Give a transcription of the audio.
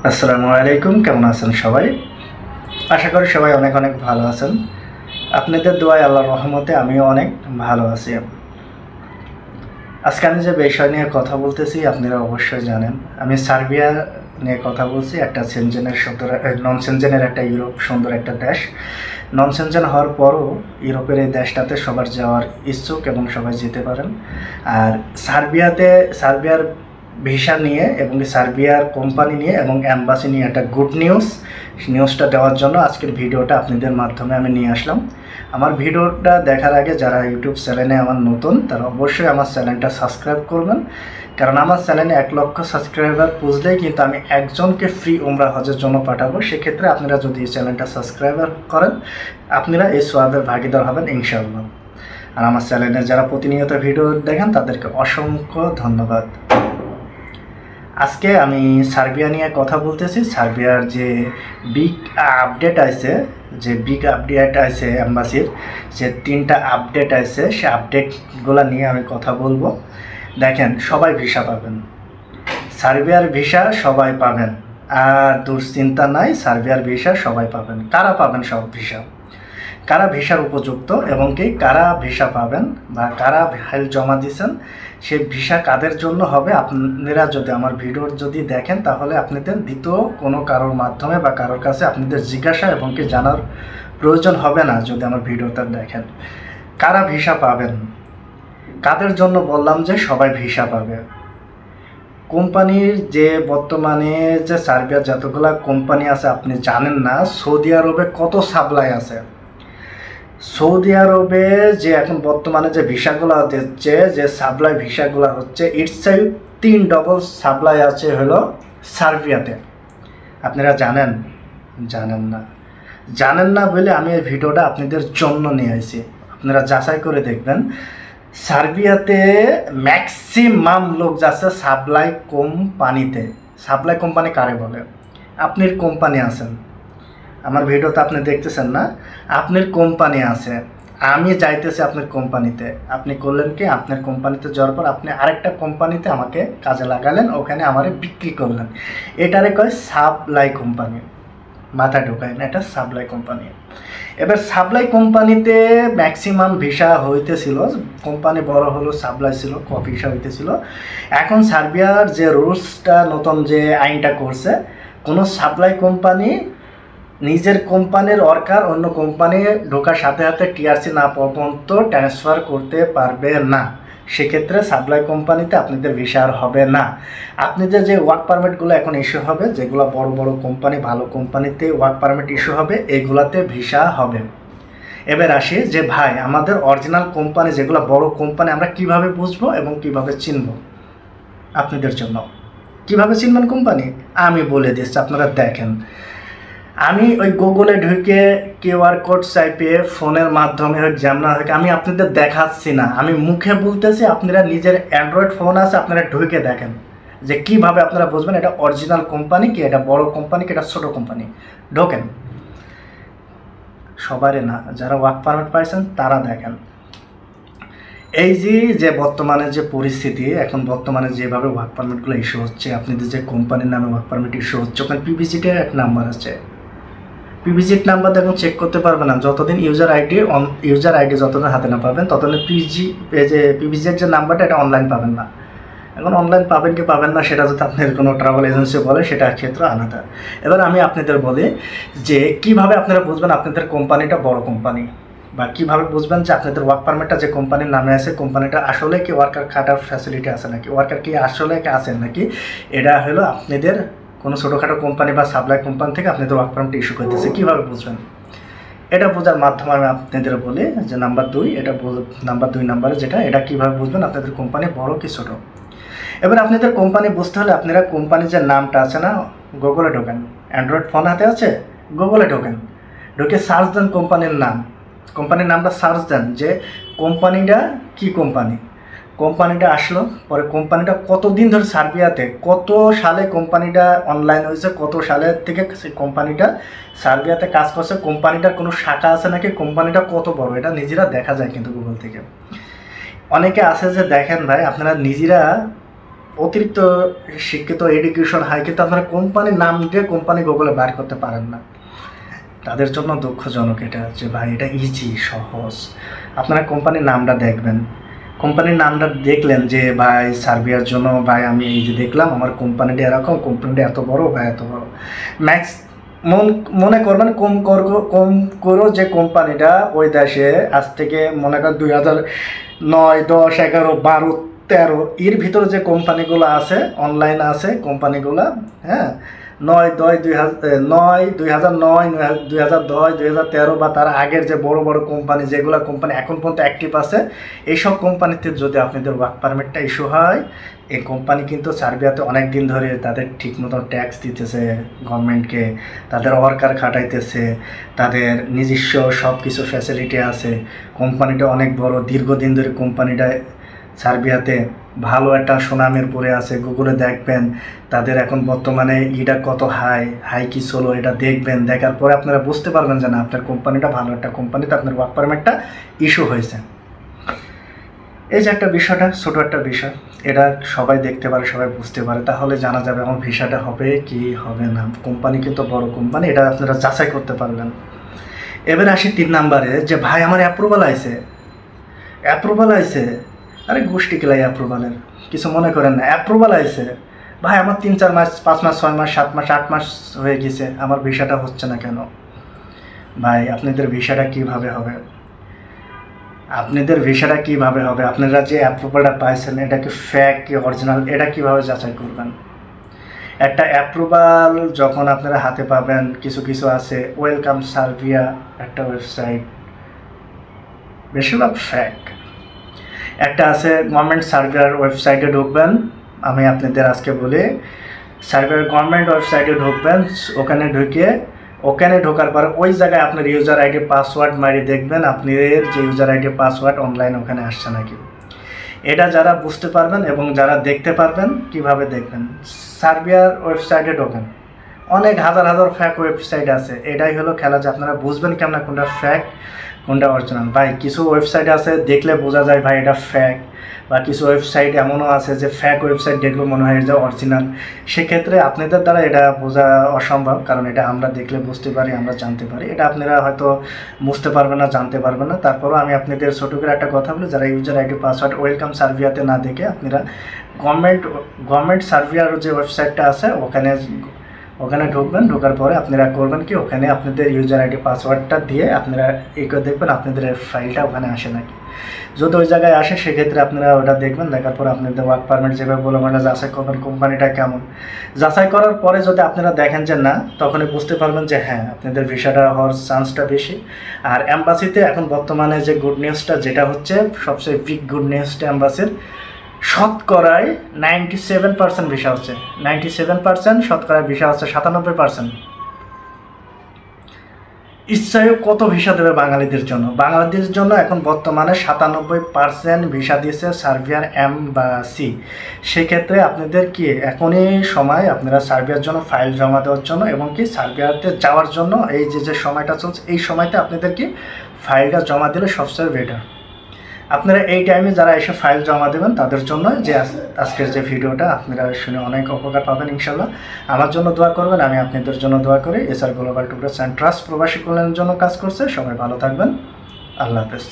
আসসালামু আলাইকুম, কেমন আছেন সবাই? আশা করি সবাই অনেক অনেক ভালো আছেন। আপনাদের দোয়ায় আল্লাহর রহমতে আমিও অনেক ভালো আছি। আজকে আমি যে বিষয় নিয়ে কথা বলতেছি আপনারা অবশ্যই জানেন। আমি সার্বিয়া নিয়ে কথা বলছি, একটা সেনজেনের সুন্দর নন সেনজেনের একটা ইউরোপ সুন্দর একটা দেশ। নন সেনজেন হওয়ার পরও ইউরোপের এই দেশটাতে সবার যাওয়ার ইচ্ছুক এবং সবাই যেতে পারেন। আর সার্বিয়ার ভিসা নিয়ে এবং সার্বিয়ার কোম্পানি নিয়ে এবং অ্যাম্বাসি নিয়ে একটা গুড নিউজটা দেওয়ার জন্য আজকের ভিডিওটা আপনাদের মাধ্যমে আমি নিয়ে আসলাম। আমার ভিডিওটা দেখার আগে যারা ইউটিউব চ্যানেলে আমার নতুন তারা অবশ্যই আমার চ্যানেলটা সাবস্ক্রাইব করবেন, কারণ আমার চ্যানেলে 1 লক্ষ সাবস্ক্রাইবার পুজলেই কিন্তু আমি একজনকে ফ্রি উমরা হজের জন্য পাঠাবো। সেক্ষেত্রে আপনারা যদি এই চ্যানেলটা সাবস্ক্রাইবার করেন আপনারা এই সোয়াবের ভাগিদার হবেন ইনশাআল্লাহ। আর আমার চ্যানেলে যারা প্রতিনিয়ত ভিডিও দেখেন তাদেরকে অসংখ্য ধন্যবাদ। আজকে আমি সার্বিয়া নিয়ে কথা বলতেছি। সার্বিয়ার যে বিগ আপডেট আছে অ্যাম্বাসির, যে 3টা আপডেট আছে, সে আপডেটগুলো নিয়ে আমি কথা বলবো। দেখেন, সবাই ভিসা পাবেন, সার্বিয়ার ভিসা সবাই পাবেন, আর দুশ্চিন্তা নাই, সার্বিয়ার ভিসা সবাই পাবেন। কারা পাবেন সব ভিসা? কারা ভিসার উপযুক্ত এবং কি কারা ভিসা পাবেন বা কারা ফাইল জমা দিয়েছেন, সে ভিসা কাদের জন্য হবে? আপনারা যদি আমার ভিডিও যদি দেখেন তাহলে আপনাদের দ্বিতীয় কোনো কারোর মাধ্যমে বা কারোর কাছে আপনাদের জিজ্ঞাসা এবং কি জানার প্রয়োজন হবে না যদি আমার ভিডিওটা দেখেন। কারা ভিসা পাবেন, কাদের জন্য বললাম যে সবাই ভিসা পাবে? কোম্পানির যে বর্তমানে যে সার্বিয়ার যতগুলা কোম্পানি আছে আপনি জানেন না, সৌদি আরবে কত সাপ্লাই আছে। সৌদি আরবে যে এখন বর্তমানে যে ভিসাগুলো দিচ্ছে, যে সাপ্লাই ভিসাগুলো হচ্ছে, ইটস 3 ডবল সাপ্লাই আছে হলো সার্বিয়াতে। আপনারা জানেন? জানেন না বলে আমি এই ভিডিওটা আপনাদের জন্য নিয়ে আসি। আপনারা যাচাই করে দেখবেন, সার্বিয়াতে ম্যাক্সিমাম লোক যাচ্ছে সাপ্লাই কোম্পানিতে। সাপ্লাই কোম্পানি কারে বলে? আপনার কোম্পানি আছেন, আমার ভিডিওতে আপনি দেখতেছেন না, আপনার কোম্পানি আছে, আমি যাইতেছি আপনার কোম্পানিতে। আপনি করলেন কি, আপনার কোম্পানিতে যাওয়ার পর আপনি আরেকটা কোম্পানিতে আমাকে কাজে লাগালেন, ওখানে আমারে বিক্রি করলেন। এটারে কয় সাপ্লাই কোম্পানি। মাথায় ঢোকায় না, এটা সাপ্লাই কোম্পানি। এবার সাপ্লাই কোম্পানিতে ম্যাক্সিমাম ভিসা হইতেছিল, কোম্পানি বড় হলো, সাপ্লাই ছিল, ভিসা হইতেছিল। এখন সার্বিয়ার যে রুলসটা, নতুন যে আইনটা করছে, কোনো সাপ্লাই কোম্পানি নিজের কোম্পানির ওয়ার্কার অন্য কোম্পানি ঢোকার সাথে সাথে টিআরসি না পাওয়া পর্যন্ত ট্রান্সফার করতে পারবে না। সেক্ষেত্রে সাপ্লাই কোম্পানিতে আপনাদের ভিসা আর হবে না। আপনাদের যে ওয়ার্ক পারমিটগুলো এখন ইস্যু হবে, যেগুলো বড় বড় কোম্পানি, ভালো কোম্পানিতে ওয়ার্ক পারমিট ইস্যু হবে, এইগুলাতে ভিসা হবে। এবার আসি যে ভাই, আমাদের অরিজিনাল কোম্পানি যেগুলো বড় কোম্পানি আমরা কিভাবে বুঝবো এবং কিভাবে চিনব? আপনাদের জন্য কিভাবে চিনবেন কোম্পানি আমি বলে দিচ্ছি, আপনারা দেখেন। আমি ওই গুগলে ঢুকে কিউআর কোড চাইপে ফোনের মাধ্যমে হোক যেমন হোক, আমি আপনাদের দেখাচ্ছি না, আমি মুখে বলতেছি। আপনারা নিজের অ্যান্ড্রয়েড ফোন আছে, আপনারা ঢুকে দেখেন যে কিভাবে আপনারা বুঝবেন এটা অরিজিনাল কোম্পানি কি, এটা বড় কোম্পানি কি, এটা ছোটো কোম্পানি। ঢোকেন, সবারই না, যারা ওয়ার্ক পারমিট পাইছেন তারা দেখেন। এই যে বর্তমানে যে পরিস্থিতি, এখন বর্তমানে যেভাবে ওয়ার্ক পারমিটগুলো ইস্যু হচ্ছে, আপনাদের যে কোম্পানির নামে ওয়ার্ক পারমিট ইস্যু হচ্ছে, ওখানে পিভিজিটের এক নাম্বার আছে। পিভিজিট নাম্বার দেখুন চেক করতে পারবে না যতদিন ইউজার আইডি যতদিন হাতে না পাবেন, ততদিন পিভিজিট যে নাম্বারটা, এটা অনলাইন পাবেন না। এখন অনলাইন পাবেন কি পাবেন না সেটা যদি আপনার কোনো ট্রাভেল এজেন্সি বলে, সেটা ক্ষেত্রে আলাদা। এবার আমি আপনাদের বলি যে কিভাবে আপনারা বুঝবেন আপনাদের কোম্পানিটা বড় কোম্পানি, বা কীভাবে বুঝবেন যে আপনাদের ওয়ার্ক পারমিটটা যে কোম্পানির নামে আছে, কোম্পানিটা আসলে কি ওয়ার্কার খাটার ফ্যাসিলিটি আছে নাকি, ওয়ার্কার কি আসলে আছেন নাকি। এটা হলো আপনাদের কোনো ছোটোখাটো কোম্পানি বা সাপ্লাই কোম্পানি থেকে আপনাদের ওয়ার্ক পারমিট ইস্যু করতেছে, কীভাবে বুঝবেন? এটা বোঝার মাধ্যমে আমি আপনাদের বলি যে নাম্বার 2, এটা নাম্বার 2 নাম্বারে যেটা, এটা কীভাবে বুঝবেন আপনাদের কোম্পানি বড় কি ছোটো। এবার আপনাদের কোম্পানি বুঝতে হলে আপনারা কোম্পানির যে নামটা আছে না, গুগলে ঢোকেন, অ্যান্ড্রয়েড ফোন হাতে আছে, গুগলে ঢোকেন, ঢুকে সার্চ দেন কোম্পানির নামটা সার্চ দেন যে কোম্পানিটা কি কোম্পানিটা আসলো। পরে কোম্পানিটা কতদিন ধরে সার্বিয়াতে, কত সালে কোম্পানিটা অনলাইন হয়েছে, কত সালের থেকে সেই কোম্পানিটা সার্বিয়াতে কাজ করছে, কোম্পানিটার কোনো শাখা আছে নাকি, কোম্পানিটা কত বড়, এটা নিজেরা দেখা যায় কিন্তু গুগল থেকে। অনেকে আছে যে দেখেন ভাই, আপনারা নিজেরা অতিরিক্ত শিক্ষিত এডুকেশন হাই, কিন্তু আপনারা কোম্পানির নাম দিয়ে কোম্পানি গুগলে বার করতে পারেন না। তাদের জন্য দুঃখজনক এটা, যে ভাই এটা ইজি সহজ। আপনারা কোম্পানির নামটা দেখবেন, কোম্পানির নামটা দেখলেন যে ভাই সার্বিয়ার জন্য ভাই আমি এই যে দেখলাম আমার কোম্পানিটা এরকম, কোম্পানিটা এত বড় বা এত বড়। ম্যাক্স মনে করবেন কম করো যে কোম্পানিটা ওই দেশে আজ থেকে মনে করেন 2009, 10, 11, 12, 13 এর ভিতরে যে কোম্পানিগুলো আছে অনলাইন আছে কোম্পানিগুলো, হ্যাঁ, 2009, 2010, 2013 বা তার আগের যে বড় বড় কোম্পানি, যেগুলো কোম্পানি এখন পর্যন্ত অ্যাক্টিভ আছে, এইসব কোম্পানিতে যদি আপনাদের ওয়ার্ক পারমিটটা ইস্যু হয়, এই কোম্পানি কিন্তু সার্বিয়াতে অনেক দিন ধরে তাদের ঠিক মতো ট্যাক্স দিতেছে গভর্নমেন্টকে, তাদের ওয়ার্কার খাটাইতেছে, তাদের নিজস্ব সব কিছু ফ্যাসিলিটি আছে, কোম্পানিটা অনেক বড়, দীর্ঘদিন ধরে কোম্পানিটা সার্বিয়াতে ভালো একটা সুনামের পরে আছে। গুগলে দেখবেন তাদের এখন বর্তমানে ইটা কত হাই কি চলো, এটা দেখবেন, দেখার পরে আপনারা বুঝতে পারবেন যে না আপনার কোম্পানিটা ভালো একটা কোম্পানিতে আপনার ওয়ার্ক পারমিটটা ইস্যু হয়েছে। এই যে একটা বিষয়টা, ছোটো একটা বিষয়, এটা সবাই দেখতে পারে, সবাই বুঝতে পারে, তাহলে জানা যাবে আমার ভিসাটা হবে কি হবে না। কোম্পানি কিন্তু বড় কোম্পানি, এটা আপনারা যাচাই করতে পারবেন। এবার আসি 3 নাম্বারে, যে ভাই আমার অ্যাপ্রুভাল আইছে। আরে গোষ্ঠী কেলাই অ্যাপ্রুভালের, কিছু মনে করেন না, অ্যাপ্রুভাল আইছে ভাই আমার 3, 4 মাস, 5 মাস, 6 মাস, 7 মাস, 8 মাস হয়ে গেছে, আমার ভিসাটা হচ্ছে না কেন? ভাই আপনাদের ভিসাটা কিভাবে হবে? আপনারা যে অ্যাপ্রুভালটা পাইছেন এটা কি ফেক কি অরিজিনাল, এটা কিভাবে যাচাই করবেন? একটা অ্যাপ্রুভাল যখন আপনারা হাতে পাবেন, কিছু কিছু আছে ওয়েলকাম সার্বিয়া একটা ওয়েবসাইট, বেশিরভাগ ফেক। একটা আছে গভর্নমেন্ট সার্বিয়ার ওয়েবসাইটে ঢুকবেন, আমি আপনাদের আজকে বলি, সার্বিয়ার গভর্নমেন্ট ওয়েবসাইটে ঢুকবেন, ওখানে ঢোকার পর ওই জায়গায় আপনার ইউজার আইডি পাসওয়ার্ড মারি দেখবেন আপনার যে ইউজার আইডি পাসওয়ার্ড অনলাইন ওখানে আসছে নাকি। এটা যারা বুঝতে পারবেন এবং যারা দেখতে পারবেন, কিভাবে দেখবেন, সার্বিয়ার ওয়েবসাইটে ঢোকেন, অনেক হাজার হাজার ফ্যাক ওয়েবসাইট আছে। এটাই হলো খেলা, যে আপনারা বুঝবেন কেমন কোনটা ফ্যাক কোনটা অরিজিনাল। ভাই কিছু ওয়েবসাইট আছে দেখলে বোঝা যায় ভাই এটা ফ্যাক, বা কিছু ওয়েবসাইট এমনও আছে যে ফ্যাক ওয়েবসাইট দেখলে মনে হয় যে অরিজিনাল। সেক্ষেত্রে আপনাদের দ্বারা এটা বোঝা অসম্ভব, কারণ এটা আমরা দেখলে বুঝতে পারি, আমরা জানতে পারি, এটা আপনারা হয়তো বুঝতে পারবেন না, জানতে পারবেন না। তারপরও আমি আপনাদের ছোটো করে একটা কথা বলি, যারা ইউজার আইডি পাসওয়ার্ড ওয়েলকাম সার্বিয়াতে না দেখে আপনারা গভর্নমেন্ট সার্বিয়ার যে ওয়েবসাইটটা আছে ওখানে ঢুকবেন, ঢোকার পরে আপনারা করবেন কি, ওখানে আপনাদের ইউজার আইডি পাসওয়ার্ডটা দিয়ে আপনারা এই করে দেখবেন আপনাদের ফাইলটা ওখানে আসে নাকি। যদি ওই জায়গায় আসে সেক্ষেত্রে আপনারা ওটা দেখবেন, দেখার পরে আপনাদের ওয়ার্ক পারমিট যেভাবে বলে মানে যাচাই করবেন কোম্পানিটা কেমন। যাচাই করার পরে যদি আপনারা দেখেন যে না, তখনই বুঝতে পারবেন যে হ্যাঁ আপনাদের ভিসাটা হওয়ার চান্সটা বেশি। আর এম্বাসিতে এখন বর্তমানে যে গুড নিউজটা, যেটা হচ্ছে সবচেয়ে বিগ গুড নিউজটা, এম্বাসির শতকরায় 97% ভিসা হচ্ছে, 97% শতকরায় ভিসা হচ্ছে, 97%। ইচ্ছায় কত ভিসা দেবে বাঙালিদের জন্য? বাঙালিদের জন্য এখন বর্তমানে 97% ভিসা দিয়েছে সার্বিয়ার এমবাসি। সেক্ষেত্রে আপনাদের কি এখনই সময় আপনারা সার্বিয়ার জন্য ফাইল জমা দেওয়ার জন্য এবং কি সার্বিয়াতে যাওয়ার জন্য, এই যে সময়টা চলছে এই সময়তে আপনাদের কি ফাইলটা জমা দিলে সবচেয়ে বেটার। আপনারা এই টাইমে যারা এসে ফাইল জমা দেবেন তাদের জন্য যে আজকের যে ভিডিওটা আপনারা শুনে অনেক উপকার পাবেন ইনশাল্লাহ। আমার জন্য দোয়া করবেন, আমি আপনাদের জন্য দোয়া করি। SR global today's and trust প্রবাসী কল্যাণের জন্য কাজ করছে। সবাই ভালো থাকবেন, আল্লাহ হাফেজ।